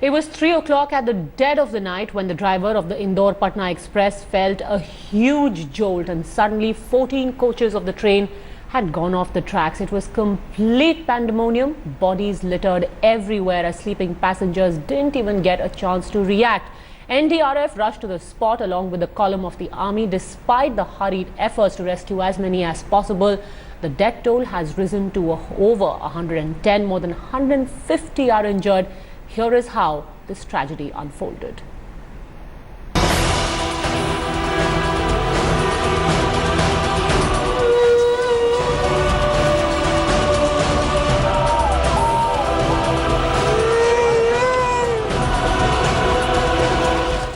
It was 3 o'clock at the dead of the night when the driver of the Indore-Patna Express felt a huge jolt and suddenly 14 coaches of the train had gone off the tracks. It was complete pandemonium. Bodies littered everywhere as sleeping passengers didn't even get a chance to react. NDRF rushed to the spot along with the column of the army. Despite the hurried efforts to rescue as many as possible, the death toll has risen to over 110. More than 150 are injured. Here is how this tragedy unfolded.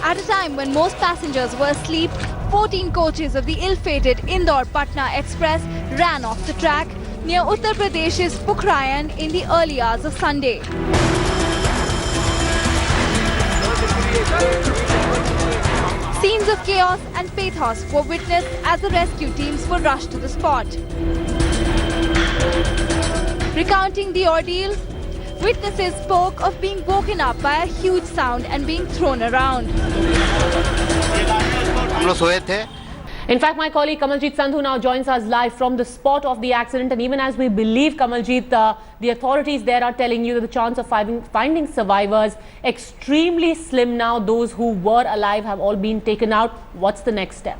At a time when most passengers were asleep, 14 coaches of the ill-fated Indore-Patna Express ran off the track near Uttar Pradesh's Pukharayan in the early hours of Sunday. Scenes of chaos and pathos were witnessed as the rescue teams were rushed to the spot. Recounting the ordeal, witnesses spoke of being woken up by a huge sound and being thrown around. In fact, my colleague Kamaljeet Sandhu now joins us live from the spot of the accident. And even as we believe, Kamaljeet, the authorities there are telling you that the chance of finding survivors extremely slim now. Those who were alive have all been taken out. What's the next step?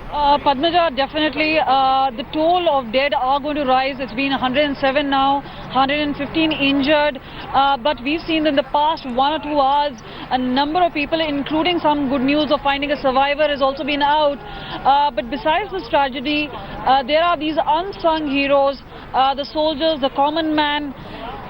Padmaja, definitely the toll of dead are going to rise. It's been 107 now, 115 injured. But we've seen in the past 1 or 2 hours, a number of people, including some good news of finding a survivor, has also been out. But besides this tragedy, there are these unsung heroes, the soldiers, the common man,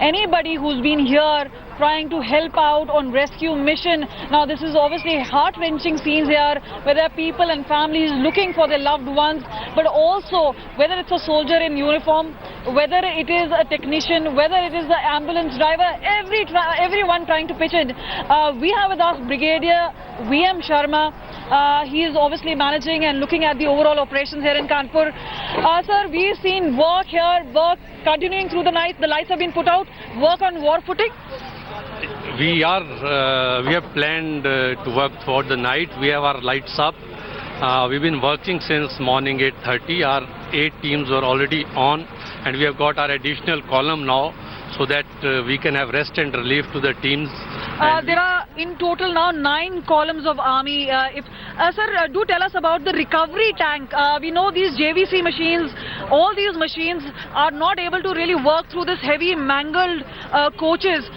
anybody who's been here trying to help out on rescue mission. Now this is obviously heart-wrenching scenes here where there are people and families looking for their loved ones, but also whether it's a soldier in uniform, whether it is a technician, whether it is the ambulance driver, everyone trying to pitch in. We have with us Brigadier VM Sharma. He is obviously managing and looking at the overall operations here in Kanpur. Sir, we've seen work here, work continuing through the night. The lights have been put out, work on war footing. We have planned to work throughout the night. We have our lights up. We've been working since morning 8:30. Our 8 teams are already on, and we have got our additional column now so that we can have rest and relief to the teams. There are in total now 9 columns of army. Sir, do tell us about the recovery tank. We know these JVC machines, all these machines are not able to really work through this heavy mangled coaches.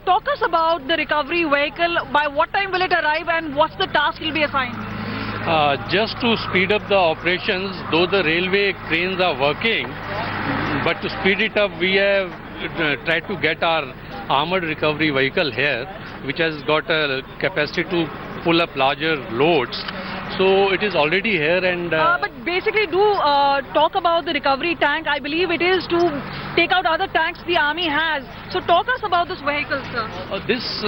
Talk us about the recovery vehicle. By what time will it arrive and what's the task will be assigned? Just to speed up the operations, though the railway cranes are working, but to speed it up, we have tried to get our armored recovery vehicle here, which has got a capacity to pull up larger loads. So it is already here, and but basically do talk about the recovery tank. I believe it is to take out other tanks the army has. So talk us about this vehicle, sir. This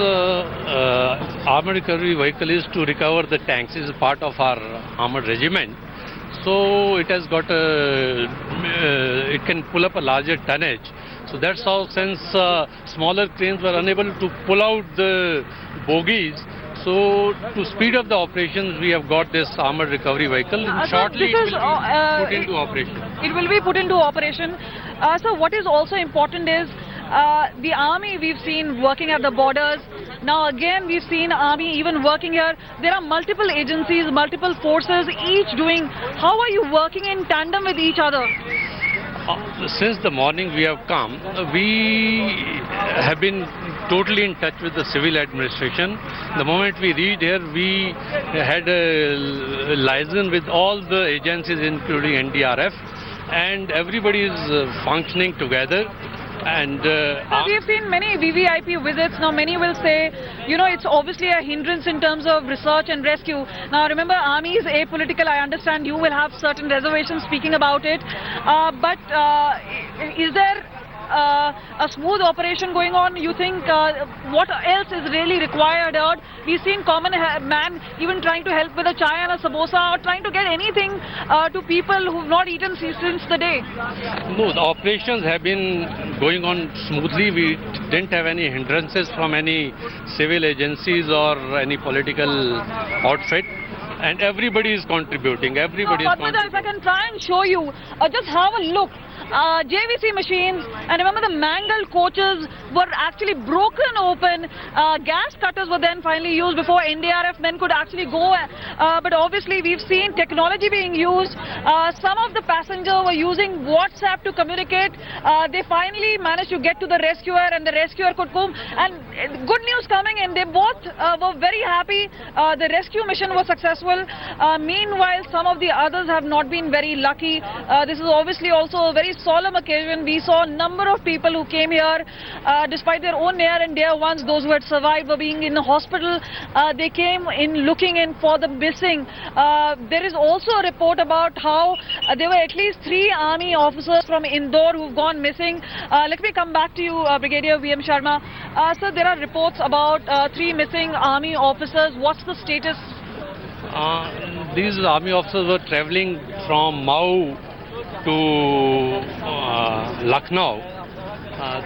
armored recovery vehicle is to recover the tanks. It is part of our armored regiment. So it has got it can pull up a larger tonnage. So that's how, since smaller cranes were unable to pull out the bogies, so to speed up the operations, we have got this armored recovery vehicle. Shortly it will be put into operation. It will be put into operation. So what is also important is the army we've seen working at the borders. Now again we've seen army even working here. There are multiple agencies, multiple forces, each doing. How are you working in tandem with each other? Since the morning we have come, we have been totally in touch with the civil administration. The moment we reached here, we had a liaison with all the agencies, including NDRF, and everybody is functioning together. And we have seen many VVIP visits. Now many will say, you know, it's obviously a hindrance in terms of research and rescue. Now remember, army is apolitical. I understand you will have certain reservations speaking about it. But is there a smooth operation going on? You think what else is really required out? We've seen common man even trying to help with a chai and a samosa, or trying to get anything to people who've not eaten since the day. No, the operations have been going on smoothly. We didn't have any hindrances from any civil agencies or any political outfit. And everybody is contributing. Everybody is Padmaja, contributing. if I can try and show you, just have a look. JVC machines, and remember the mangled coaches were actually broken open. Gas cutters were then finally used before NDRF men could actually go. But obviously we've seen technology being used. Some of the passengers were using WhatsApp to communicate. They finally managed to get to the rescuer, and the rescuer could come. And good news coming in. They both were very happy. The rescue mission was successful. Meanwhile, some of the others have not been very lucky. This is obviously also a very solemn occasion. We saw a number of people who came here despite their own near and dear ones. Those who had survived were being in the hospital. They came in looking in for the missing. There is also a report about how there were at least 3 army officers from Indore who've gone missing. Let me come back to you, Brigadier V.M. Sharma. Sir, there are reports about 3 missing army officers. What's the status? These army officers were traveling from Mau to Lucknow.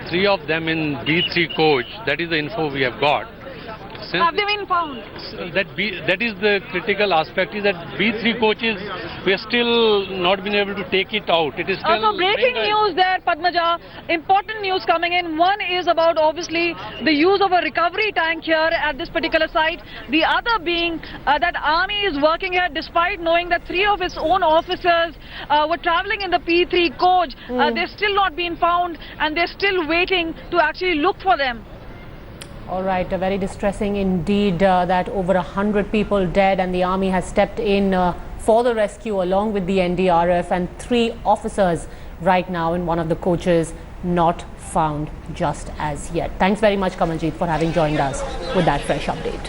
3 of them in B3 coach. That is the info we have got. Have they been found? That is the critical aspect, is that B3 coaches, we are still not been able to take it out. It is still... So breaking news there, Padmaja. Important news coming in. One is about obviously the use of a recovery tank here at this particular site. The other being that army is working here despite knowing that 3 of its own officers were traveling in the P3 coach. They're still not been found, and they're still waiting to actually look for them. All right, very distressing indeed that over 100 people dead, and the army has stepped in for the rescue along with the NDRF, and 3 officers right now in one of the coaches not found just as yet. Thanks very much, Kamaljeet, for having joined us with that fresh update.